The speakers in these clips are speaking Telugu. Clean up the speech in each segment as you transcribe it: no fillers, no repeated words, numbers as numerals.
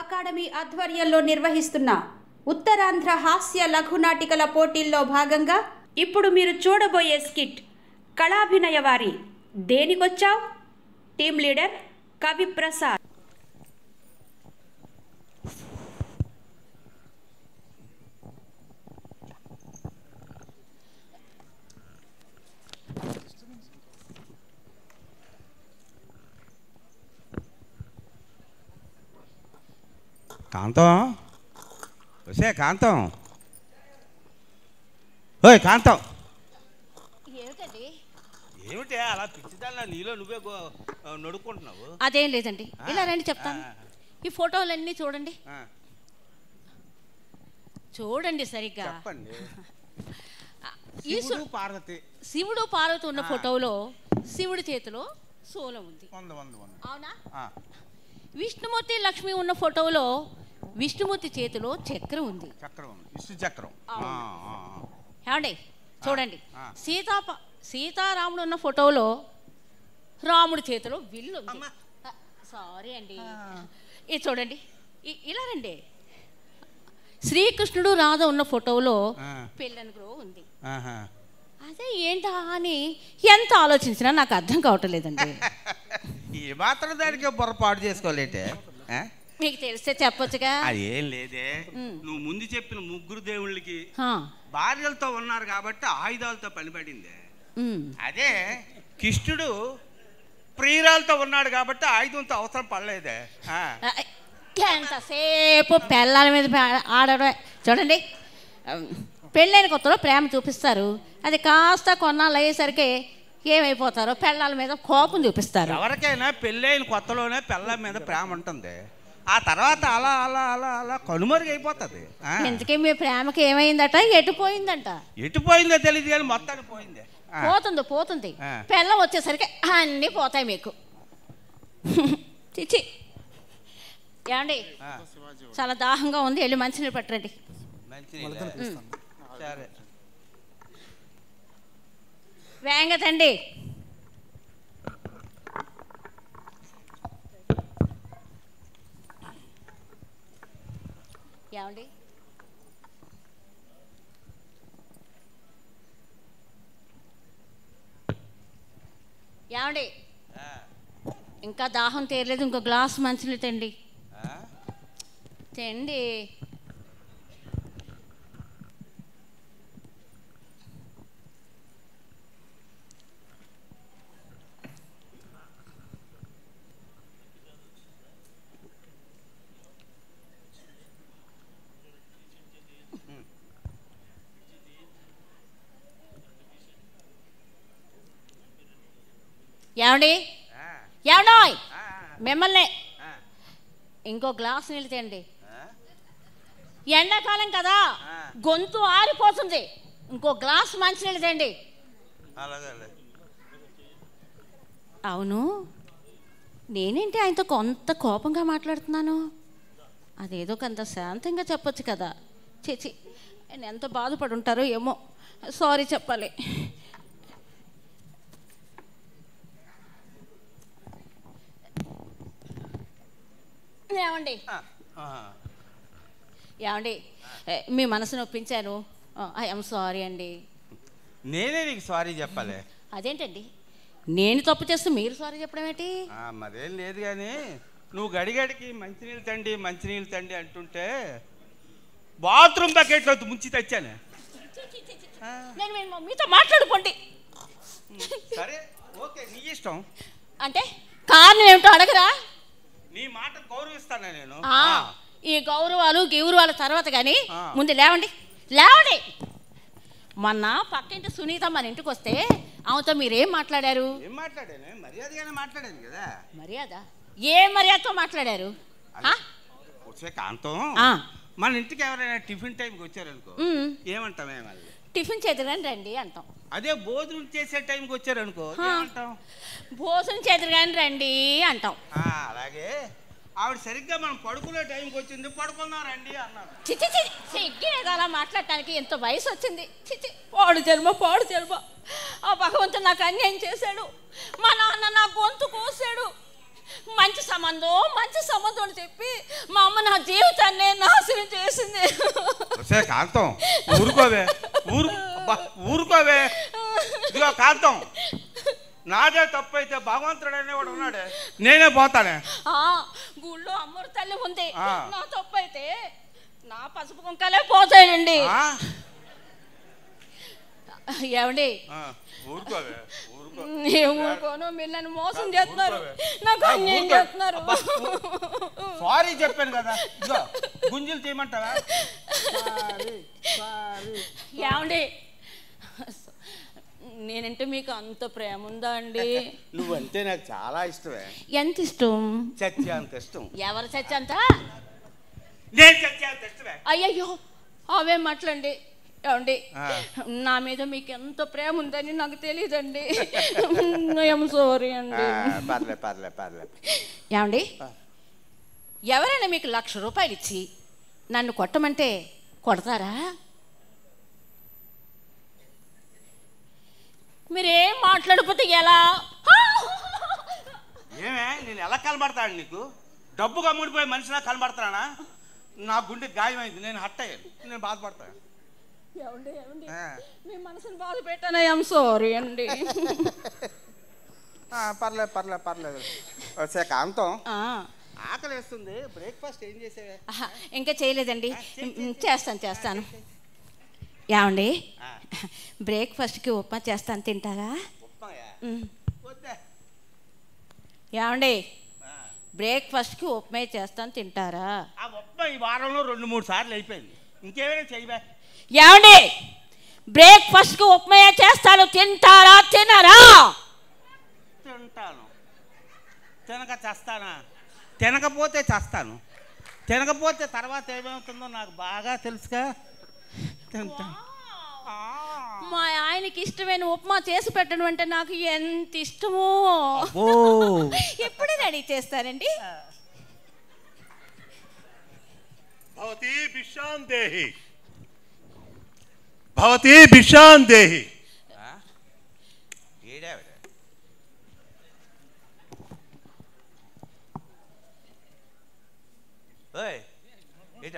అకాడమీ ఆధ్వర్యంలో నిర్వహిస్తున్న ఉత్తరాంధ్ర హాస్య లఘునాటికల పోటీల్లో భాగంగా ఇప్పుడు మీరు చూడబోయే స్కిట్ కళాభినయ వారి దేనికొచ్చావ్ టీమ్ లీడర్ కవి ప్రసాద్. కాంతం వసే కాంతం ఓయ్ కాంతం ఏమిటండి? ఏమిటే అలా పిచ్చిదాన్ని నీలో నువ్వే నడుకుంటున్నావు? అదేం లేదండి, ఇలా రండి చెప్తాను. ఈ ఫోటోలన్నీ చూడండి, చూడండి సరిగ్గా. చెప్పండి. శివుడు పార్వతి ఉన్న ఫోటోలో శివుడి చేతిలో శూలం ఉంది, అవునా? విష్ణుమూర్తి లక్ష్మి ఉన్న ఫోటోలో విష్ణుమూర్తి చేతిలో చక్రం ఉంది, చక్రం. ఏమండి చూడండి. సీతారాముడు ఉన్న ఫోటోలో రాముడి చేతిలో విల్లు ఉంది. సారీ అండి, ఇది చూడండి, ఇలా రండి. శ్రీకృష్ణుడు రాధ ఉన్న ఫోటోలో పెళ్ళని గ్రో ఉంది. అదే ఏంటా అని ఎంత ఆలోచించినా నాకు అర్థం కావట్లేదండి. ఈ మాత్రం దానికి పొరపాటు చేసుకోలేటే మీకు తెలిస్తే చెప్పొచ్చుగా. అదేం లేదే, నువ్వు ముందు చెప్పిన ముగ్గురు దేవుళ్ళకి భార్యలతో ఉన్నారు కాబట్టి ఆయుధాలతో పనిపడింది. అదే కృష్ణుడు ప్రియురాలతో ఉన్నాడు కాబట్టి ఆయుధంతో అవసరం పడలేదే. ఎంతసేపు పెళ్ళాల మీద ఆడడం. చూడండి, పెళ్ళైన కొత్తలో ప్రేమ చూపిస్తారు, అది కాస్త కొన్నాళ్ళు అయ్యేసరికి ఏమైపోతారో పెళ్ళాల మీద కోపం చూపిస్తారు. ఎవరికైనా పెళ్ళైన కొత్తలోనే పెళ్ళ మీద ప్రేమ ఉంటుంది, ఆ తర్వాత అలా అలా అలా అలా కనుమరుగైపోతుంది. ఎందుకే మీ ప్రేమకి ఏమైందట, ఎటుపోయిందంట? ఎటుపోయిందో తెలియదు కానీ మొత్తానికి పోయింది. పోతుంది పెళ్ళం వచ్చేసరికి అన్నీ పోతాయి మీకు. చిచి ఏమండి, చాలా దాహంగా ఉంది, వెళ్ళి మంచినీళ్ళు పట్టండి. సరే వేంగతండి. ఏమండి, ఏమండి, ఇంకా దాహం తీరలేదు, ఇంకో గ్లాస్ మంచినీళ్ళు తండి. తెండి. ఏమండి, ఏమండోయ్ మిమ్మల్ని, ఇంకో గ్లాస్ నీళ్ళు తేండి. ఎండాకాలం కదా, గొంతు ఆరిపోతుంది, ఇంకో గ్లాస్ మంచినీళ్ళు తేండి. అవును, నేనేంటి ఆయనతో కొంత కోపంగా మాట్లాడుతున్నాను? అదేదో కొంత శాంతంగా చెప్పొచ్చు కదా. చేచి ఆయన ఎంత బాధపడి ఉంటారో ఏమో, సారీ చెప్పాలి. ఏమండి, ఏమండి, మీ మనసు నొప్పించాను, ఐఎమ్ సారీ అండి. నేనే నీకు సారీ చెప్పాలి. అదేంటండి, నేను తప్పు చేస్తూ మీరు సారీ చెప్పడం ఏంటి? మరేం లేదు కానీ నువ్వు గడిగడికి మంచినీళ్ళు తండి అంటుంటే బాత్రూమ్ బకెట్లో ముంచి తెచ్చాను. నేను మీతో మాట్లాడుకోండి. సరే ఓకే, నీ ఇష్టం. అంటే కారణం ఏమిటో అడగరా? నీ మాట గౌరవిస్తాను నేను. ఈ గౌరవాల తర్వాత కానీ ముందు లేవండి. మొన్న పక్కింటి సునీత మన ఇంటికి వస్తే ఆమెతో మీరేం మాట్లాడారు? ఏం మాట్లాడాను? మర్యాదగానే మాట్లాడాను కదా. మర్యాద? ఏ మర్యాదతో మాట్లాడారు? కాంతం, మన ఇంటికి ఎవరైనా టిఫిన్ టైంకి వచ్చారనుకో ఏమంటామే? టిఫిన్ చేతురుగాని రండి అంటాం. అదే భోజనం చేసే టైంకి వచ్చారనుకో ఏమంటాం? భోజనం చేతురుగాని రండి అంటాం. అలాగే ఆవిడ సరిగ్గా మనం పడుకునే టైంకి వచ్చింది, పడుకుందాం రండి అన్నారు. చిచి సిగ్గేది అలా మాట్లాడటానికి, ఎంత వయసు వచ్చింది. చిచి పాడు జన్మ. ఆ భగవంతుడు నాకు అన్యాయం చేశాడు, మా నాన్న నా గొంతు కోసాడు, మంచి సంబంధం అని చెప్పి మా అమ్మ నా జీవితాన్ని నాశనం చేసింది. కాంతం ఊరుకోవే ఊరుకోవే. ఇదిగో కాంతం, నాదే తప్పు అయితే భగవంతుడు అనేవాడు ఉన్నాడే, నేనే పోతానే. గుళ్ళో అమ్మోరు తల్లి ఉంది, నా తప్పు అయితే నా పసుపు కుంకాలే పోతాయండి. ఏమండి ఊరుకోను, మీరు నన్ను మోసం చేస్తున్నారు, నాకు అన్యాయం చేస్తున్నారు. సారీ చెప్పాను కదా, గుంజులు తీయమంటావా? ఏమండి నేనంటే మీకు అంత ప్రేమ ఉందా అండి? నువ్వంటే నాకు చాలా ఇష్టమే. ఎంత ఇష్టం? చచ్చే అంత ఇష్టం. ఎవరు చచ్చంత? నేను చచ్చే అంత ఇష్టమే. అయ్యయ్యో అవే మాటలండి. ఏమండి నా మీద మీకు ఎంత ప్రేమ ఉందని నాకు తెలియదండి. సారీ అండి. ఏమండి ఎవరైనా మీకు 1,00,000 రూపాయలు ఇచ్చి నన్ను కొట్టమంటే కొడతారా? మీరేం మాట్లాడకపోతే ఎలా? ఏమే నేను ఎలా కనబడతాను నీకు? డబ్బు కమ్ముడిపోయి మనిషిలా కనబడతానా? నా గుండె గాయమైంది, నేను హట్ అయ్యాను, నేను బాధపడతాను. మీ మనసుని బాధ పెట్టాను. ఐఎమ్ సారీ అండి. పర్లేదు. కాంతం ఆకలి వేస్తుంది, బ్రేక్ఫాస్ట్ ఏం చేసేవే? ఇంకా చేయలేదండి, చేస్తాను. ఏమండి బ్రేక్ఫాస్ట్కి ఉప్మా చేస్తాను, తింటారా? ఏమండి బ్రేక్ఫాస్ట్కి ఉప్మా చేస్తాను, తింటారా? ఆ ఉప్మా ఈ వారంలో 2-3 సార్లు అయిపోయింది, ఇంకేమైనా చెయ్యవే? ఏమండి బ్రేక్ఫాస్ట్కి ఉప్మా చేస్తాను, తింటారా? తినరా? తింటాను. తినక చేస్తానా? తినకపోతే చేస్తాను. తినకపోతే తర్వాత ఏమవుతుందో నాకు బాగా తెలుసుగా. తింటాను. మా ఆయనకి ఇష్టమైన ఉప్మా చేసి పెట్టడం అంటే నాకు ఎంత ఇష్టమో. ఎప్పుడే రెడీ చేస్తారండి? భవతి భిక్షాం దేహి.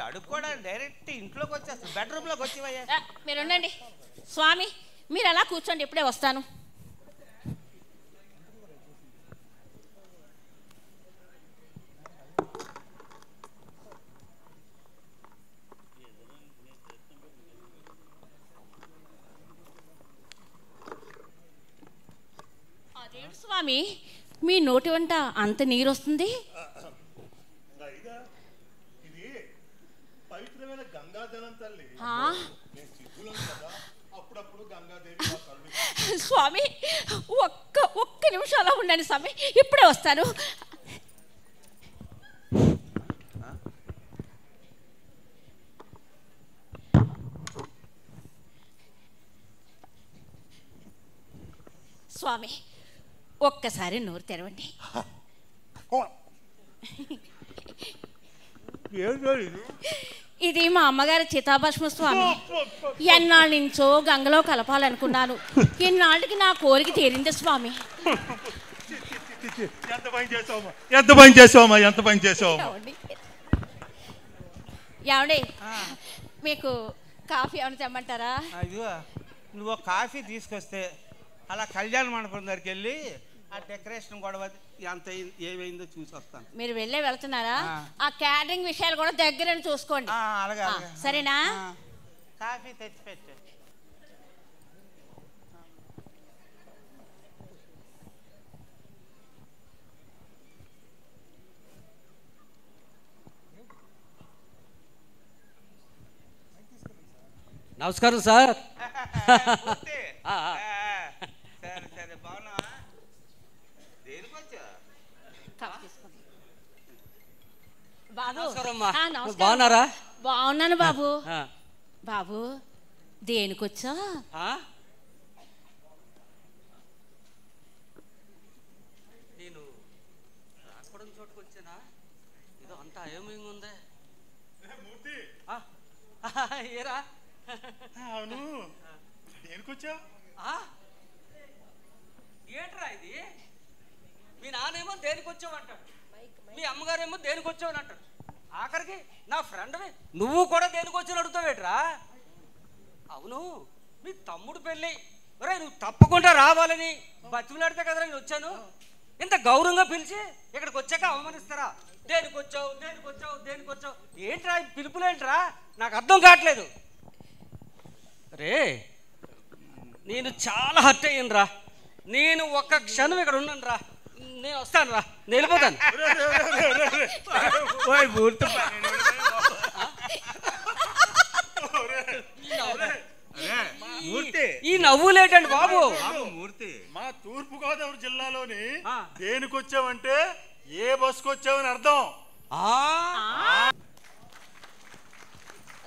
అడుక్కోవడానికి డైరెక్ట్ ఇంట్లోకి వచ్చేస్తాను, బెడ్రూమ్లోకి వచ్చేవయ్యా. మీరు ఉండండి స్వామి, మీరు అలా కూర్చోండి, ఇప్పుడే వస్తాను. అదేంటి స్వామి మీ నోటి వంట అంత నీరు వస్తుంది? స్వామి ఒక్క నిమిషం అలా ఉండండి స్వామి, ఇప్పుడే వస్తాను. స్వామి ఒక్కసారి నోరు తెరవండి. ఇది మా అమ్మగారి చితాభస్మ స్వామి. ఎన్నాళ్ళ నుంచో గంగలో కలపాలనుకున్నాను, ఇన్నాళ్ళకి నా కోరిక తీరింది స్వామి. ఎంత పని చేసావమ్మా. ఏమండి మీకు కాఫీ ఏమైనా తెమ్మంటారా? అయ్యో నువ్వు కాఫీ తీసుకొస్తే అలా కళ్యాణ మండపం దగ్గరికి వెళ్ళి ఆ డెకరేషన్ గొడవ ఎంత ఏమైందో చూసి వస్తాను. మీరు వెళ్తున్నారా? ఆ క్యాటరింగ్ విషయాలు కూడా దగ్గర చూసుకోండి. అలాగే సరేనా? కాఫీ తెచ్చిపెట్టు. నమస్కారం సార్. సరే బాగున్నావా? బాగున్నారా? బాగున్నాను బాబు. బాబు దేనికొచ్చా? నేను రాకూడని చోటుకు వచ్చానా? ఏదో అంత అయోమయంగా ఉందే. ఏరా అవును, దేనికొచ్చా? ఏంట్రా ఇది? మీ నాన్నేమో దేనికి వచ్చావంటాడు, మీ అమ్మగారేమో దేనికి వచ్చావని అంటాడు, ఆఖరికి నా ఫ్రెండ్వి నువ్వు కూడా దేనికి వచ్చావు అడుగుతావేట్రా? అవును మీ తమ్ముడు పెళ్ళి, ఒరే నువ్వు తప్పకుండా రావాలని బతిమలాడితే కదరా నేను వచ్చాను. ఇంత గౌరవంగా పిలిచి ఇక్కడికి వచ్చాక అవమానిస్తారా? దేనికి వచ్చావు దేనికి వచ్చావు దేనికి వచ్చావు ఏంట్రా పిలుపులేంట్రా? నాకు అర్థం కావట్లేదు. రే నేను చాలా హర్ట్ అయ్యాను రా. నేను ఒక్క క్షణం ఇక్కడ ఉన్నాను రా. నేను వస్తాను రా, నేను వెళ్ళిపోతాను. ఈ నవ్వులేటండి బాబు. మూర్తి మా తూర్పు గోదావరి జిల్లాలోని దేనికి వచ్చావంటే ఏ బస్సుకు వచ్చావని అర్థం.